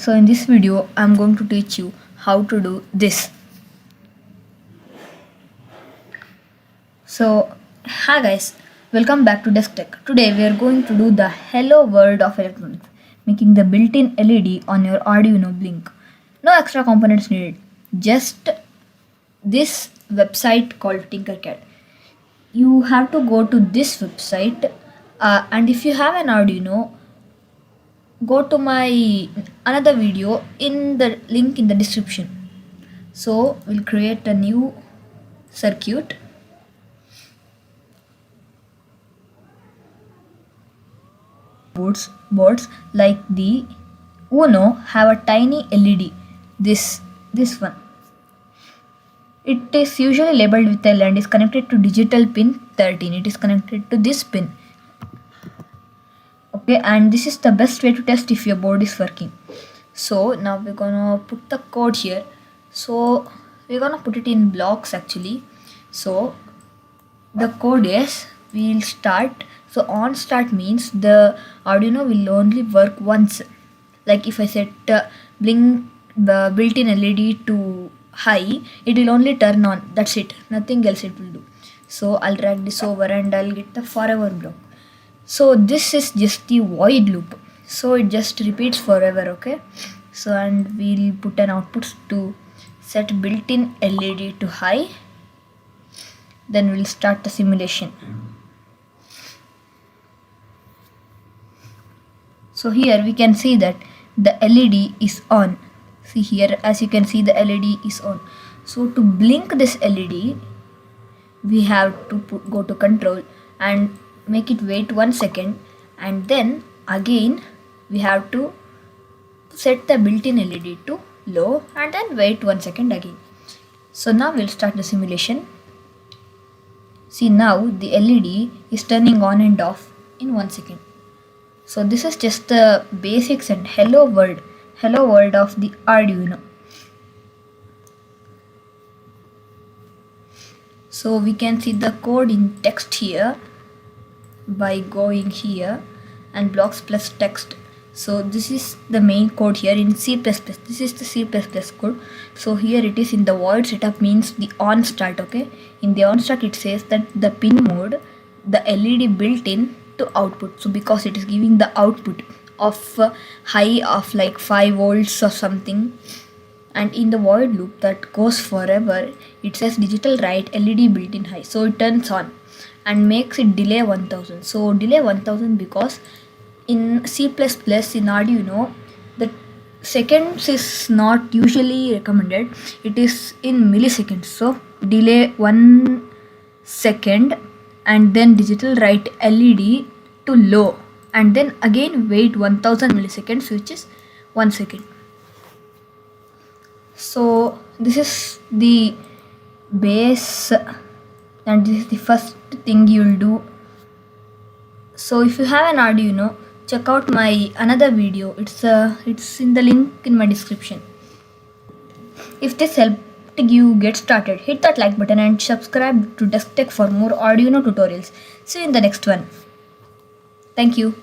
So in this video I'm going to teach you how to do this. So hi guys, welcome back to Desk Tech. Today we are going to do the hello world of electronics, making the built-in LED on your Arduino Blink. No extra components needed, just this website called Tinkercad. You have to go to this website and if you have an Arduino, go to my another video in the link in the description. So we'll create a new circuit. Boards like the Uno have a tiny LED. This one. It is usually labeled with L and is connected to digital pin 13. It is connected to this pin. Okay, and this is the best way to test if your board is working. So now we're gonna put the code here. So we're gonna put it in blocks actually. So the code is we'll start. So on start means the Arduino will only work once. Like if I set blink the built-in LED to high, it will only turn on. That's it. Nothing else it will do. So I'll drag this over and I'll get the forever block. So this is just the void loop. So it just repeats forever. Okay. So and we'll put an output to set built-in LED to high. Then we'll start the simulation. So here we can see that the LED is on. See here, as you can see, the LED is on. So to blink this LED, we have to go to control and make it wait 1 second, and then again we have to set the built-in LED to low and then wait 1 second again. So now we'll start the simulation. See, now the LED is turning on and off in 1 second. So this is just the basics and hello world of the Arduino. So we can see the code in text here by going here and blocks plus text. So this is the main code here in C++. This is the C++ code. So here it is in the void setup means the on start. Okay, in the on start it says that the pin mode, the LED built in to output. So because it is giving the output of high of like 5 volts or something, and in the void loop that goes forever, it says digital write LED built in high. So it turns on and makes it delay 1000. So delay 1000 because in C++ in Arduino the seconds is not usually recommended, it is in milliseconds. So delay 1 second and then digital write LED to low and then again wait 1000 milliseconds, which is 1 second. So this is the base and this is the first thing you'll do. So if you have an Arduino, check out my another video. It's in the link in my description. If this helped you get started, hit that like button and subscribe to Desk Tech for more Arduino tutorials. See you in the next one. Thank you.